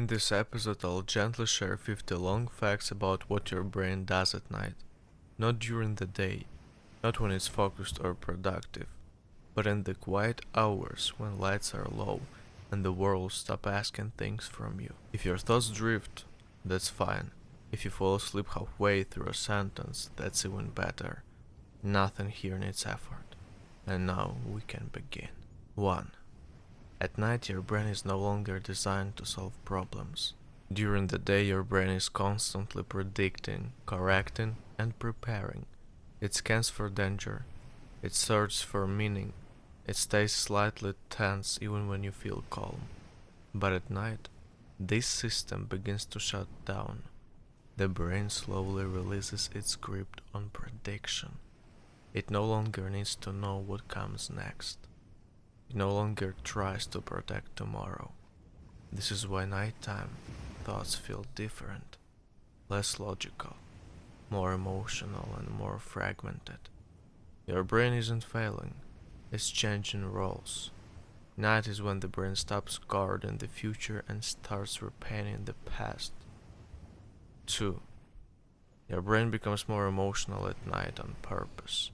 In this episode, I'll gently share 50 long facts about what your brain does at night. Not during the day, not when it's focused or productive, but in the quiet hours when lights are low and the world stops asking things from you. If your thoughts drift, that's fine. If you fall asleep halfway through a sentence, that's even better. Nothing here needs effort. And now we can begin. 1. At night, your brain is no longer designed to solve problems. During the day, your brain is constantly predicting, correcting, and preparing. It scans for danger. It searches for meaning. It stays slightly tense even when you feel calm. But at night, this system begins to shut down. The brain slowly releases its grip on prediction. It no longer needs to know what comes next. It no longer tries to protect tomorrow. This is why nighttime thoughts feel different, less logical, more emotional and more fragmented. Your brain isn't failing, it's changing roles. Night is when the brain stops guarding the future and starts repainting the past. 2. Your brain becomes more emotional at night on purpose.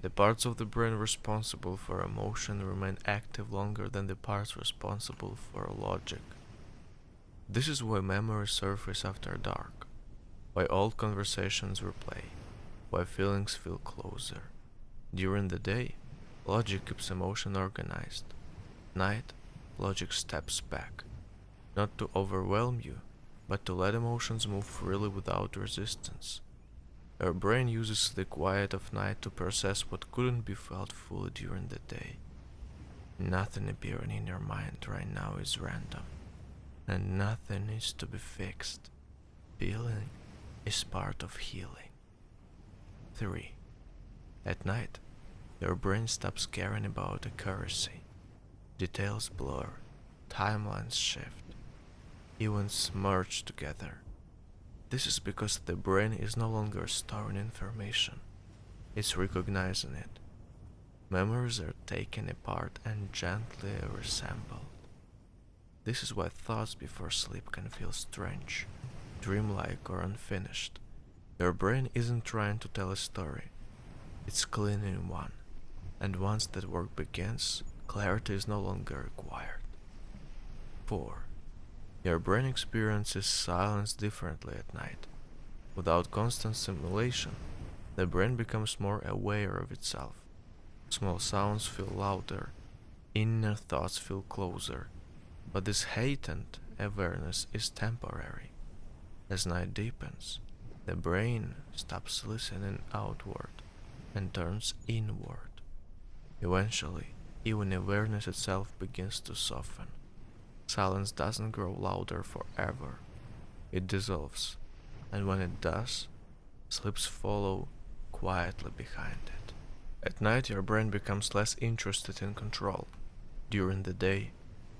The parts of the brain responsible for emotion remain active longer than the parts responsible for logic. This is why memories surface after dark, why old conversations replay, why feelings feel closer. During the day, logic keeps emotion organized. At night, logic steps back, not to overwhelm you, but to let emotions move freely without resistance. Your brain uses the quiet of night to process what couldn't be felt fully during the day. Nothing appearing in your mind right now is random, and nothing needs to be fixed. Feeling is part of healing. 3. At night, your brain stops caring about accuracy. Details blur, timelines shift, events merge together. This is because the brain is no longer storing information, it's recognizing it. Memories are taken apart and gently reassembled. This is why thoughts before sleep can feel strange, dreamlike, or unfinished. Your brain isn't trying to tell a story, it's cleaning one, and once that work begins, clarity is no longer required. 4. Your brain experiences silence differently at night. Without constant stimulation, the brain becomes more aware of itself. Small sounds feel louder, inner thoughts feel closer, but this heightened awareness is temporary. As night deepens, the brain stops listening outward and turns inward. Eventually, even awareness itself begins to soften. Silence doesn't grow louder forever. It dissolves, and when it does, sleeps follow quietly behind it. At night, your brain becomes less interested in control. During the day,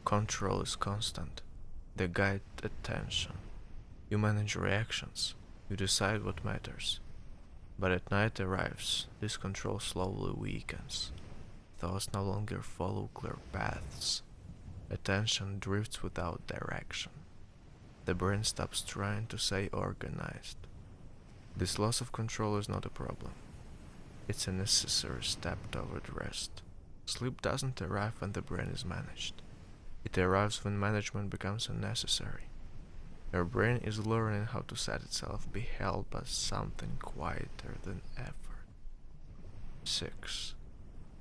control is constant. They guide attention. You manage reactions. You decide what matters. But at night arrives, this control slowly weakens. Thoughts no longer follow clear paths. Attention drifts without direction. The brain stops trying to stay organized. This loss of control is not a problem. It's a necessary step toward rest. Sleep doesn't arrive when the brain is managed. It arrives when management becomes unnecessary. Your brain is learning how to let itself be held by something quieter than effort. 6.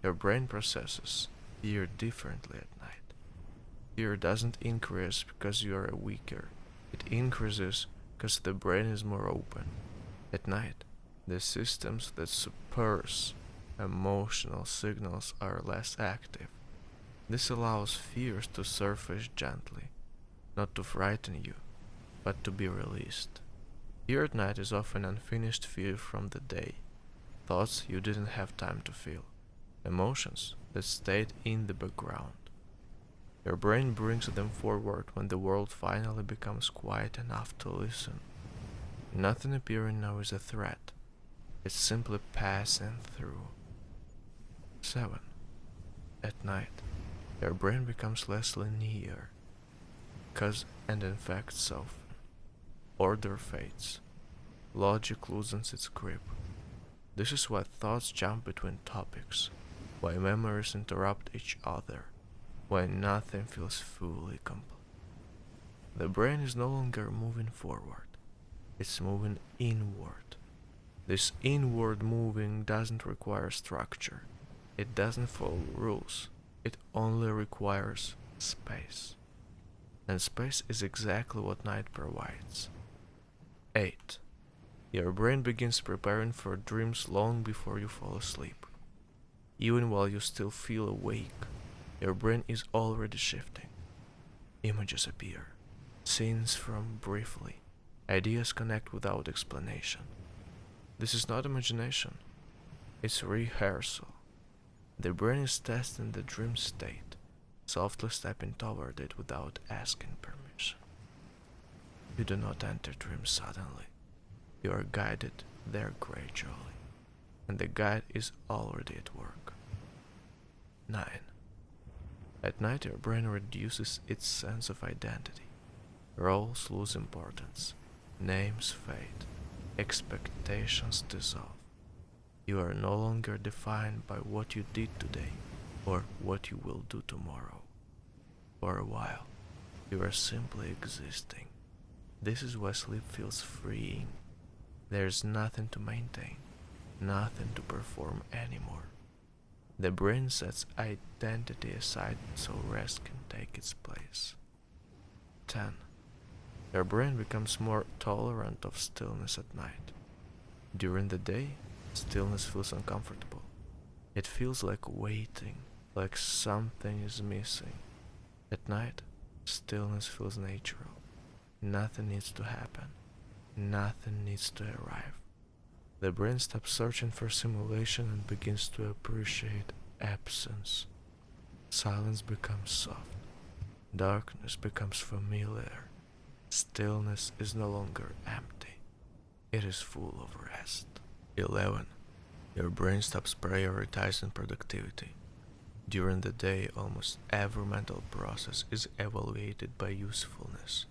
Your brain processes fear differently at night. Fear doesn't increase because you are weaker. It increases because the brain is more open. At night, the systems that suppress emotional signals are less active. This allows fears to surface gently, not to frighten you, but to be released. Fear at night is often unfinished fear from the day, thoughts you didn't have time to feel, emotions that stayed in the background. Your brain brings them forward when the world finally becomes quiet enough to listen. Nothing appearing now is a threat. It's simply passing through. 7. At night, your brain becomes less linear. Cause and effect soften. Order fades. Logic loosens its grip. This is why thoughts jump between topics, why memories interrupt each other, why nothing feels fully complete. The brain is no longer moving forward, it's moving inward. This inward moving doesn't require structure, it doesn't follow rules, it only requires space. And space is exactly what night provides. 8. Your brain begins preparing for dreams long before you fall asleep. Even while you still feel awake, your brain is already shifting. Images appear, scenes form briefly, ideas connect without explanation. This is not imagination, it's rehearsal. The brain is testing the dream state, softly stepping toward it without asking permission. You do not enter dreams suddenly. You are guided there gradually, and the guide is already at work. 9. At night, your brain reduces its sense of identity. Roles lose importance, names fade, expectations dissolve. You are no longer defined by what you did today or what you will do tomorrow. For a while, you are simply existing. This is why sleep feels freeing. There's nothing to maintain, nothing to perform anymore. The brain sets identity aside so rest can take its place. 10. Your brain becomes more tolerant of stillness at night. During the day, stillness feels uncomfortable. It feels like waiting, like something is missing. At night, stillness feels natural. Nothing needs to happen. Nothing needs to arrive. The brain stops searching for simulation and begins to appreciate absence. Silence becomes soft. Darkness becomes familiar. Stillness is no longer empty. It is full of rest. 11. Your brain stops prioritizing productivity. During the day, almost every mental process is evaluated by usefulness.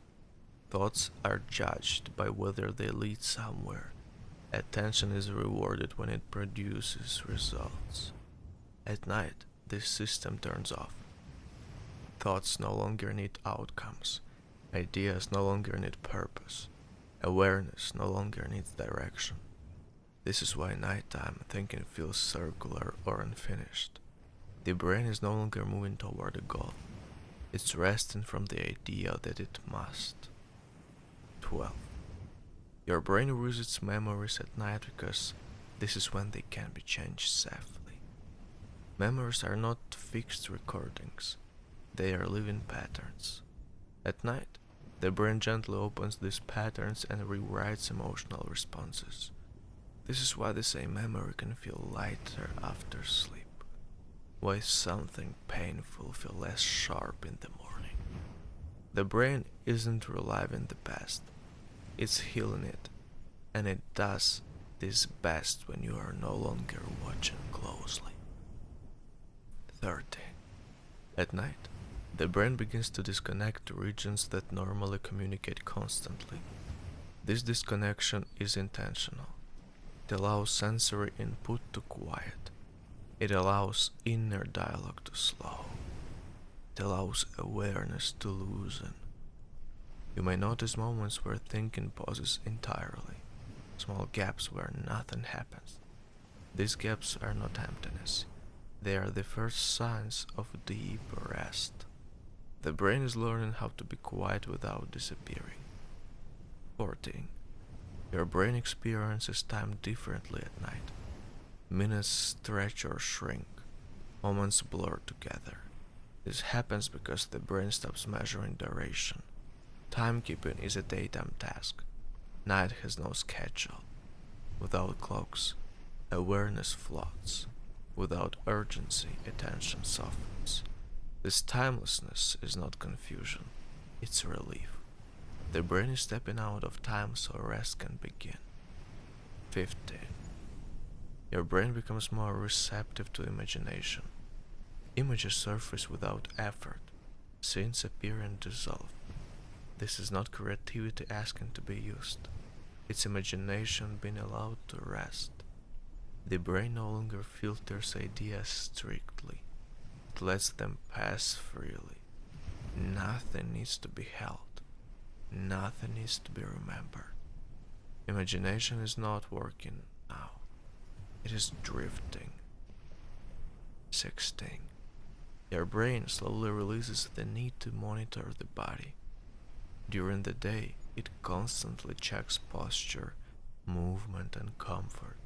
Thoughts are judged by whether they lead somewhere. Attention is rewarded when it produces results. At night, this system turns off. Thoughts no longer need outcomes. Ideas no longer need purpose. Awareness no longer needs direction. This is why nighttime thinking feels circular or unfinished. The brain is no longer moving toward a goal. It's resting from the idea that it must. 12. Your brain revisits memories at night because this is when they can be changed safely. Memories are not fixed recordings, they are living patterns. At night, the brain gently opens these patterns and rewrites emotional responses. This is why the same memory can feel lighter after sleep, why something painful feels less sharp in the morning. The brain isn't reliving the past, it's healing it, and it does this best when you are no longer watching closely. 13. At night, the brain begins to disconnect regions that normally communicate constantly. This disconnection is intentional. It allows sensory input to quiet. It allows inner dialogue to slow. It allows awareness to loosen. You may notice moments where thinking pauses entirely, small gaps where nothing happens. These gaps are not emptiness. They are the first signs of deep rest. The brain is learning how to be quiet without disappearing. 14. Your brain experiences time differently at night. Minutes stretch or shrink. Moments blur together. This happens because the brain stops measuring duration. Timekeeping is a daytime task. Night has no schedule. Without clocks, awareness floats. Without urgency, attention softens. This timelessness is not confusion, it's relief. The brain is stepping out of time so rest can begin. 15. Your brain becomes more receptive to imagination. Images surface without effort. Scenes appear and dissolve. This is not creativity asking to be used. It's imagination being allowed to rest. The brain no longer filters ideas strictly. It lets them pass freely. Nothing needs to be held. Nothing needs to be remembered. Imagination is not working now. It is drifting. 16. Your brain slowly releases the need to monitor the body. During the day, it constantly checks posture, movement, and comfort.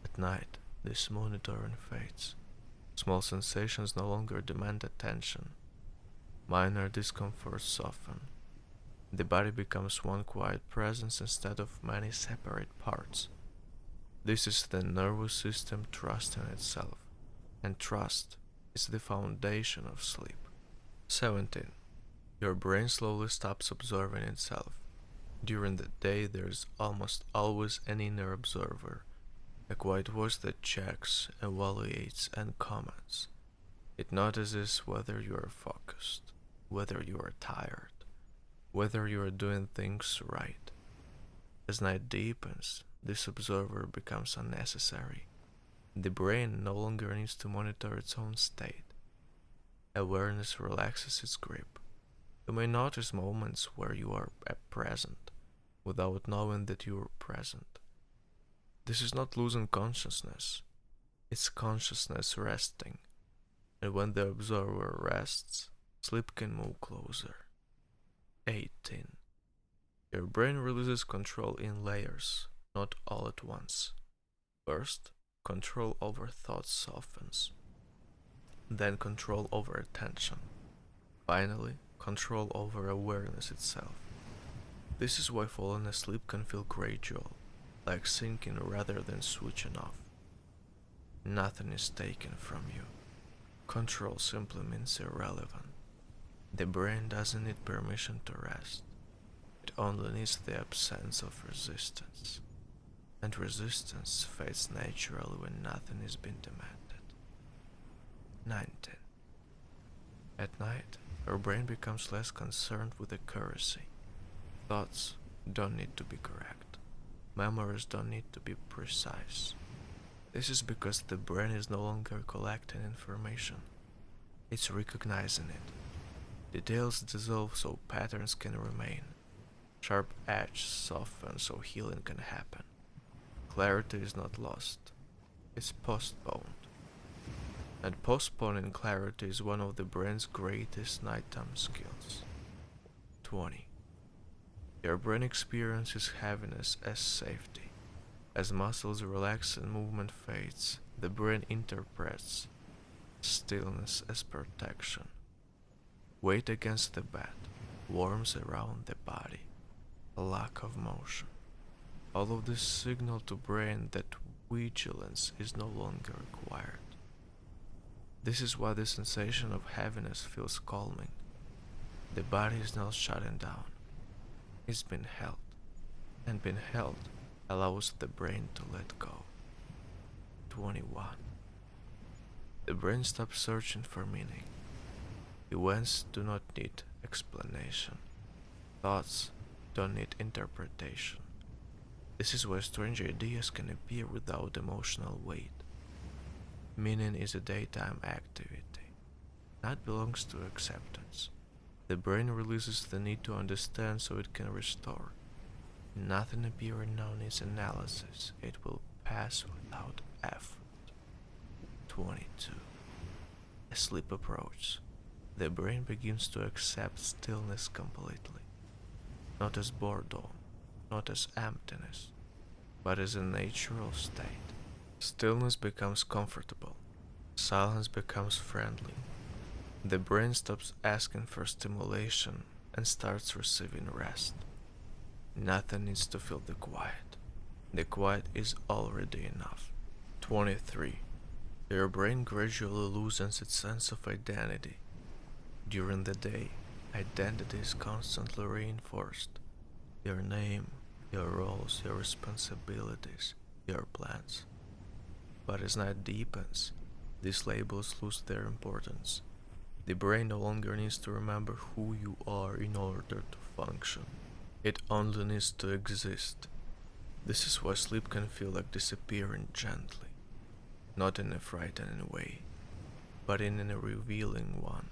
At night, this monitoring fades. Small sensations no longer demand attention. Minor discomforts soften. The body becomes one quiet presence instead of many separate parts. This is the nervous system trusting itself, and trust is the foundation of sleep. 17. Your brain slowly stops observing itself. During the day, there is almost always an inner observer, a quiet voice that checks, evaluates, and comments. It notices whether you are focused, whether you are tired, whether you are doing things right. As night deepens, this observer becomes unnecessary. The brain no longer needs to monitor its own state. Awareness relaxes its grip. You may notice moments where you are present without knowing that you are present. This is not losing consciousness, it's consciousness resting. And when the observer rests, sleep can move closer. 18. Your brain releases control in layers, not all at once. First, control over thoughts softens. Then control over attention. Finally, control over awareness itself. This is why falling asleep can feel gradual, like sinking rather than switching off. Nothing is taken from you. Control simply means irrelevant. The brain doesn't need permission to rest. It only needs the absence of resistance. And resistance fades naturally when nothing is being demanded. 19. At night, your brain becomes less concerned with accuracy. Thoughts don't need to be correct. Memories don't need to be precise. This is because the brain is no longer collecting information. It's recognizing it. Details dissolve so patterns can remain. Sharp edges soften so healing can happen. Clarity is not lost. It's postponed. And postponing clarity is one of the brain's greatest nighttime skills. 20. Your brain experiences heaviness as safety. As muscles relax and movement fades, the brain interprets stillness as protection. Weight against the bed, warmth around the body, a lack of motion. All of this signal to brain that vigilance is no longer required. This is why the sensation of heaviness feels calming. The body is not shutting down. It's been held, and being held allows the brain to let go. 21. The brain stops searching for meaning. Events do not need explanation. Thoughts don't need interpretation. This is why strange ideas can appear without emotional weight. Meaning is a daytime activity. That belongs to acceptance. The brain releases the need to understand so it can restore. Nothing appearing now needs analysis. It will pass without effort. 22. As sleep approaches, the brain begins to accept stillness completely. Not as boredom, not as emptiness, but as a natural state. Stillness becomes comfortable. Silence becomes friendly. The brain stops asking for stimulation and starts receiving rest. Nothing needs to fill the quiet. The quiet is already enough. 23. Your brain gradually loosens its sense of identity. During the day, identity is constantly reinforced. Your name, your roles, your responsibilities, your plans. But as night deepens, these labels lose their importance. The brain no longer needs to remember who you are in order to function. It only needs to exist. This is why sleep can feel like disappearing gently, not in a frightening way, but in a revealing one.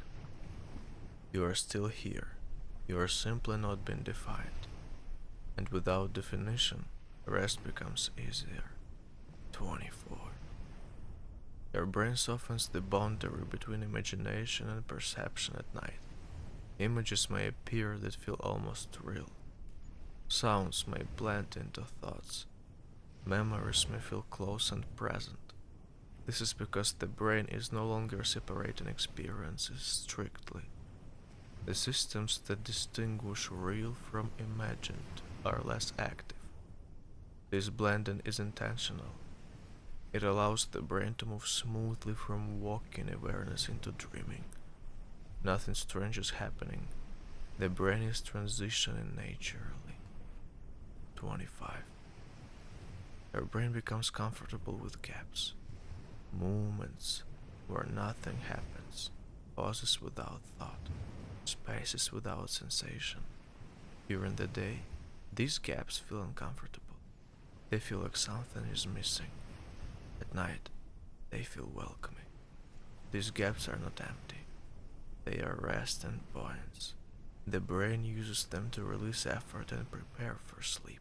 You are still here. You are simply not being defined. And without definition, rest becomes easier. 24. Your brain softens the boundary between imagination and perception at night. Images may appear that feel almost real. Sounds may blend into thoughts. Memories may feel close and present. This is because the brain is no longer separating experiences strictly. The systems that distinguish real from imagined are less active. This blending is intentional. It allows the brain to move smoothly from walking awareness into dreaming. Nothing strange is happening. The brain is transitioning naturally. 25. Your brain becomes comfortable with gaps, moments where nothing happens, pauses without thought, spaces without sensation. During the day, these gaps feel uncomfortable. They feel like something is missing. At night, they feel welcoming. These gaps are not empty. They are rest and points. The brain uses them to release effort and prepare for sleep.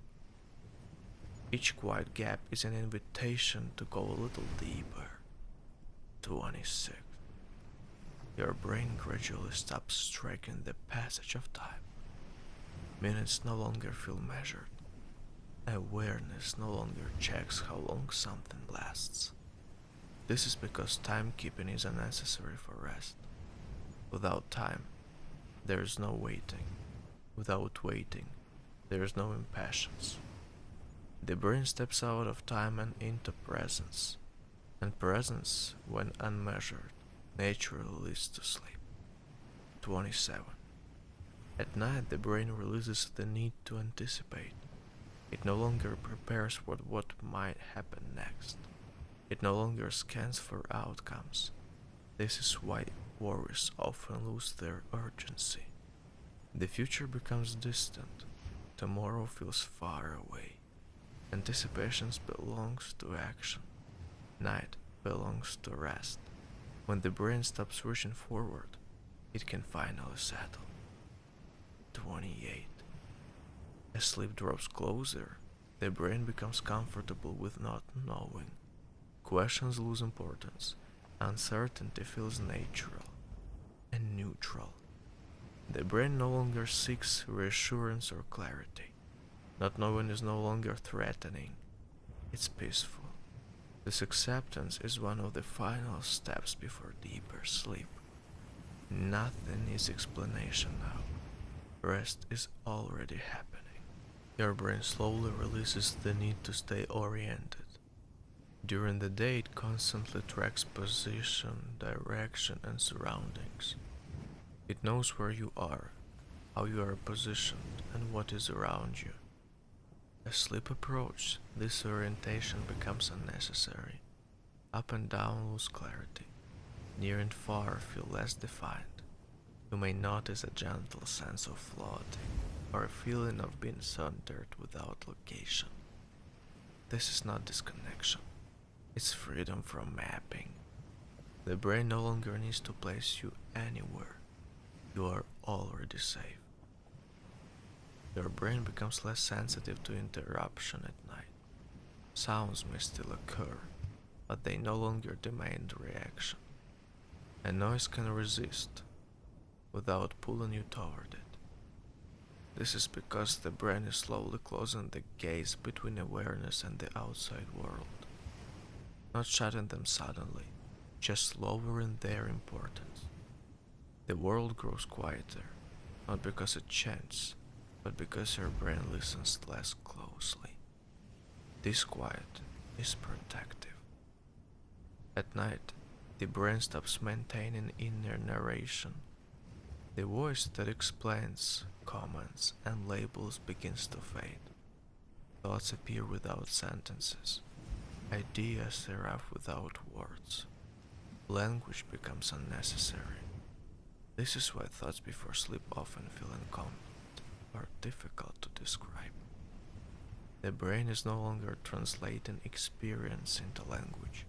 Each quiet gap is an invitation to go a little deeper. 26. Your brain gradually stops tracking the passage of time. Minutes no longer feel measured. Awareness no longer checks how long something lasts. This is because timekeeping is unnecessary for rest. Without time, there is no waiting. Without waiting, there is no impatience. The brain steps out of time and into presence, and presence, when unmeasured, naturally leads to sleep. 27. At night, the brain releases the need to anticipate. It no longer prepares for what might happen next. It no longer scans for outcomes. This is why worries often lose their urgency. The future becomes distant. Tomorrow feels far away. Anticipation belongs to action. Night belongs to rest. When the brain stops reaching forward, it can finally settle. 28. As sleep draws closer, the brain becomes comfortable with not knowing. Questions lose importance. Uncertainty feels natural and neutral. The brain no longer seeks reassurance or clarity. Not knowing is no longer threatening. It's peaceful. This acceptance is one of the final steps before deeper sleep. Nothing needs explanation now. Rest is already happening. Your brain slowly releases the need to stay oriented. During the day, it constantly tracks position, direction, and surroundings. It knows where you are, how you are positioned, and what is around you. As sleep approaches, this orientation becomes unnecessary. Up and down lose clarity. Near and far feel less defined. You may notice a gentle sense of floating, or a feeling of being centered without location. This is not disconnection. It's freedom from mapping. The brain no longer needs to place you anywhere. You are already safe. Your brain becomes less sensitive to interruption at night. Sounds may still occur, but they no longer demand reaction. A noise can resist without pulling you toward it. This is because the brain is slowly closing the gates between awareness and the outside world. Not shutting them suddenly, just lowering their importance. The world grows quieter, not because it changes, but because your brain listens less closely. This quiet is protective. At night, the brain stops maintaining inner narration. The voice that explains, comments, and labels begins to fade. Thoughts appear without sentences. Ideas arrive without words. Language becomes unnecessary. This is why thoughts before sleep often feel incomplete. are difficult to describe. The brain is no longer translating experience into language,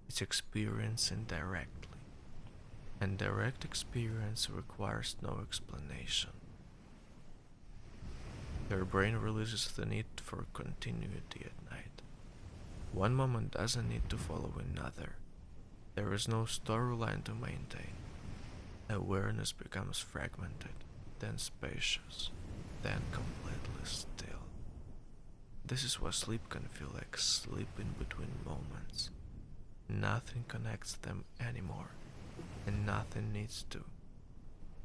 it's experiencing directly, and direct experience requires no explanation. Your brain releases the need for continuity at night. One moment doesn't need to follow another. There is no storyline to maintain. Awareness becomes fragmented, then spacious, then completely still. This is why sleep can feel like sleeping between moments. Nothing connects them anymore, and nothing needs to.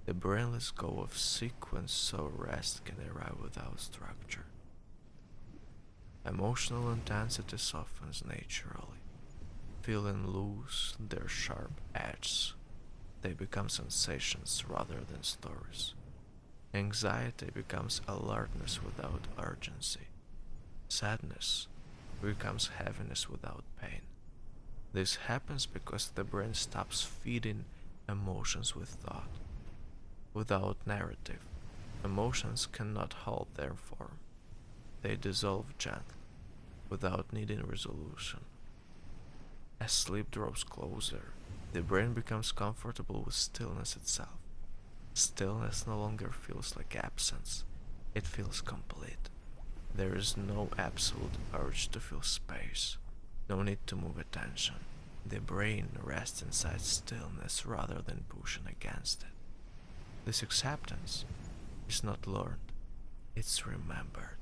The brain lets go of sequence so rest can arrive without structure. Emotional intensity softens naturally. Feeling lose their sharp edges. They become sensations rather than stories. Anxiety becomes alertness without urgency. Sadness becomes heaviness without pain. This happens because the brain stops feeding emotions with thought. Without narrative, emotions cannot hold their form. They dissolve gently, without needing resolution. As sleep draws closer, the brain becomes comfortable with stillness itself. Stillness no longer feels like absence, it feels complete. There is no absolute urge to fill space, no need to move attention. The brain rests inside stillness rather than pushing against it. This acceptance is not learned, it's remembered.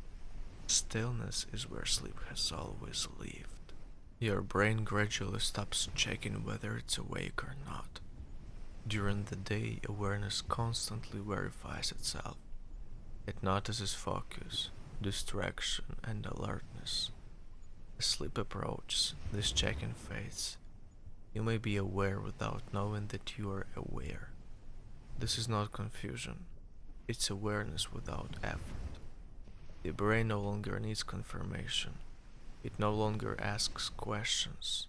Stillness is where sleep has always lived. Your brain gradually stops checking whether it's awake or not. During the day, awareness constantly verifies itself. It notices focus, distraction, and alertness. As sleep approaches, this checking fades. You may be aware without knowing that you are aware. This is not confusion, it's awareness without effort. The brain no longer needs confirmation, it no longer asks questions,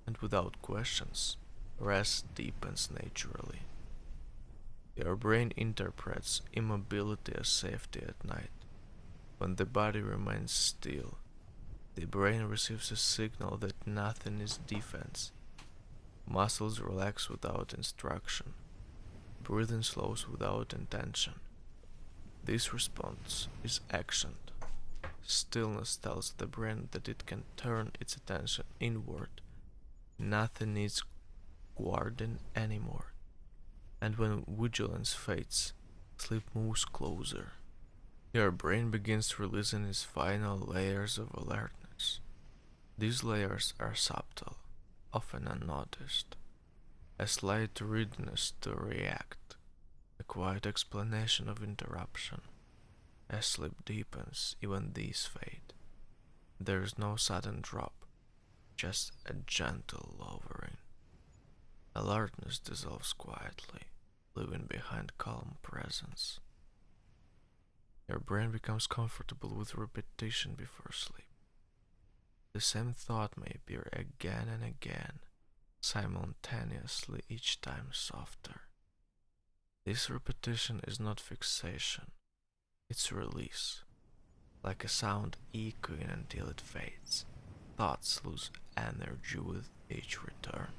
and without questions, rest deepens naturally. Your brain interprets immobility as safety at night. When the body remains still, the brain receives a signal that nothing is defense. Muscles relax without instruction. Breathing slows without intention. This response is actioned. Stillness tells the brain that it can turn its attention inward. Nothing needs guarding anymore. And when vigilance fades, sleep moves closer. Your brain begins releasing its final layers of alertness. These layers are subtle, often unnoticed. A slight readiness to react, a quiet explanation of interruption. As sleep deepens, even these fade. There is no sudden drop, just a gentle lowering. Alertness dissolves quietly, leaving behind calm presence. Your brain becomes comfortable with repetition before sleep. The same thought may appear again and again, simultaneously, each time softer. This repetition is not fixation, it's release. Like a sound echoing until it fades, thoughts lose energy with each return.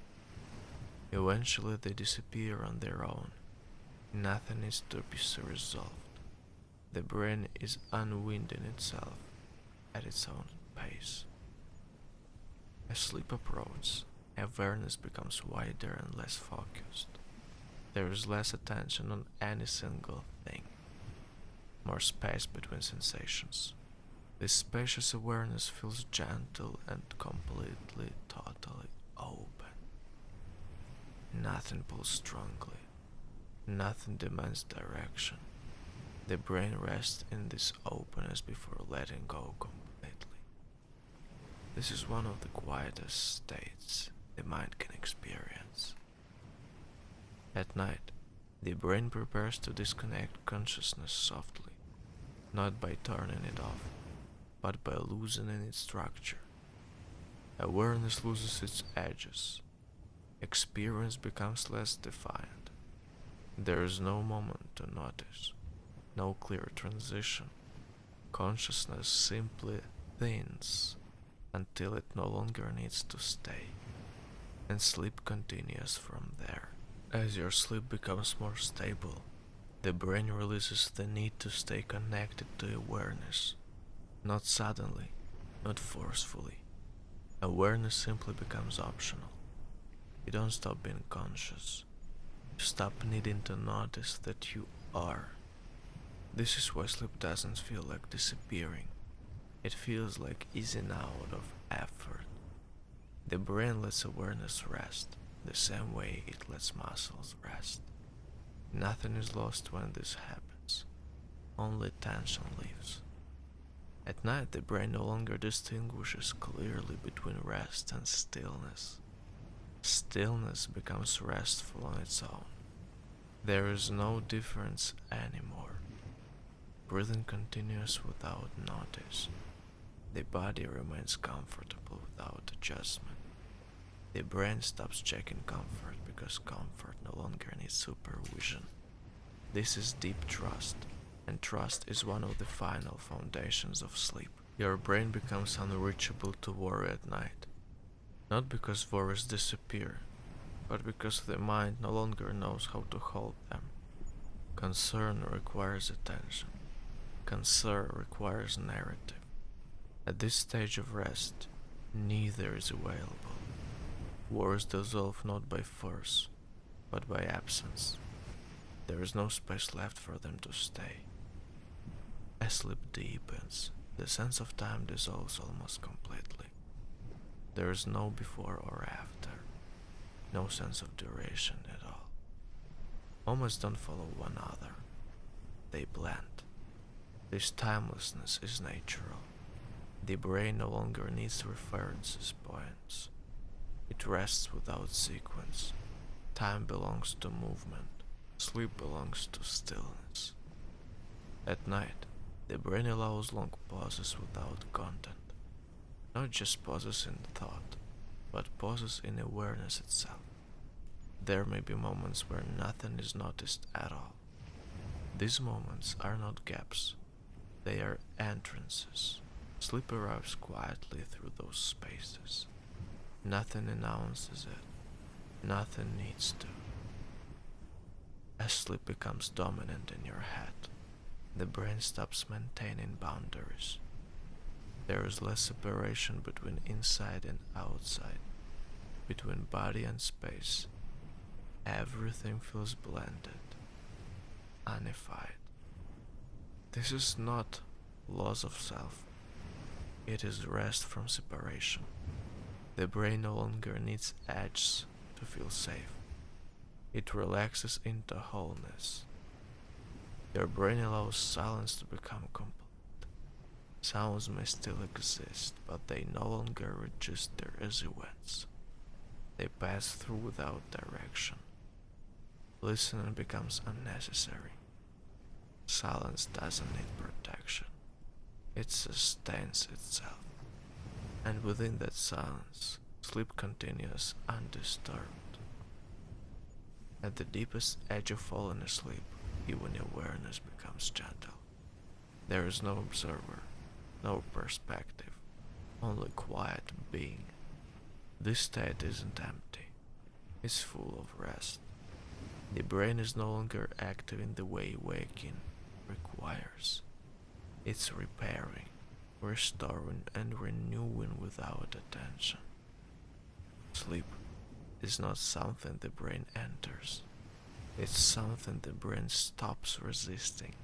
Eventually they disappear on their own. Nothing needs to be resolved. The brain is unwinding itself at its own pace. As sleep approaches, awareness becomes wider and less focused. There is less attention on any single thing, more space between sensations. This spacious awareness feels gentle and completely, totally open. Nothing pulls strongly, nothing demands direction. The brain rests in this openness before letting go completely. This is one of the quietest states the mind can experience. At night, the brain prepares to disconnect consciousness softly, not by turning it off, but by loosening its structure. Awareness loses its edges. Experience becomes less defined. There is no moment to notice. no clear transition. Consciousness simply thins until it no longer needs to stay, and sleep continues from there. As your sleep becomes more stable, the brain releases the need to stay connected to awareness. Not suddenly, not forcefully. Awareness simply becomes optional. You don't stop being conscious. You stop needing to notice that you are. This is why sleep doesn't feel like disappearing. It feels like easing out of effort. The brain lets awareness rest, the same way it lets muscles rest. Nothing is lost when this happens. Only tension leaves. At night, the brain no longer distinguishes clearly between rest and stillness. Stillness becomes restful on its own. There is no difference anymore. Breathing continues without notice. The body remains comfortable without adjustment. The brain stops checking comfort because comfort no longer needs supervision. This is deep trust, and trust is one of the final foundations of sleep. Your brain becomes unreachable to worry at night, not because worries disappear, but because the mind no longer knows how to hold them. Concern requires attention. Concern requires narrative. At this stage of rest, neither is available. Worries dissolve not by force, but by absence. There is no space left for them to stay. As sleep deepens, the sense of time dissolves almost completely. There is no before or after, no sense of duration at all. Moments don't follow one another, they blend. This timelessness is natural. The brain no longer needs references points. It rests without sequence. Time belongs to movement. Sleep belongs to stillness. At night, the brain allows long pauses without content. Not just pauses in thought, but pauses in awareness itself. There may be moments where nothing is noticed at all. These moments are not gaps, they are entrances. Sleep arrives quietly through those spaces. Nothing announces it, nothing needs to. As sleep becomes dominant in your head, the brain stops maintaining boundaries. There is less separation between inside and outside, between body and space. Everything feels blended, unified. This is not loss of self, it is rest from separation. The brain no longer needs edges to feel safe. It relaxes into wholeness. Your brain allows silence to become complete. Sounds may still exist, but they no longer register as events. They pass through without direction. Listening becomes unnecessary. Silence doesn't need protection. It sustains itself. And within that silence, sleep continues undisturbed. At the deepest edge of falling asleep, even awareness becomes gentle. There is no observer, no perspective, only quiet being. This state isn't empty, it's full of rest. The brain is no longer active in the way waking requires. It's repairing, restoring, and renewing without attention. Sleep is not something the brain enters. It's something the brain stops resisting.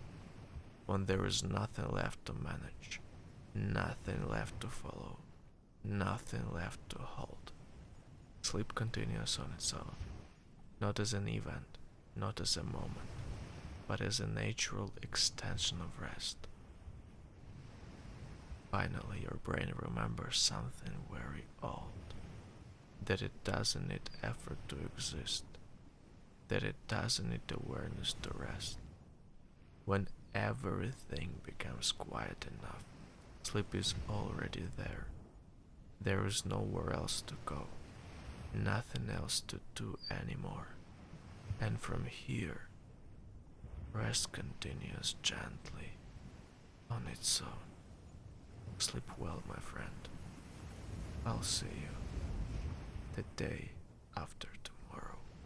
When there is nothing left to manage, nothing left to follow, nothing left to hold. Sleep continues on its own, not as an event, not as a moment, but as a natural extension of rest. Finally, your brain remembers something very old, that it doesn't need effort to exist, that it doesn't need awareness to rest. When everything becomes quiet enough, sleep is already there. There is nowhere else to go, nothing else to do anymore. And from here, Rest continues gently on its own. Sleep well, my friend. I'll see you the day after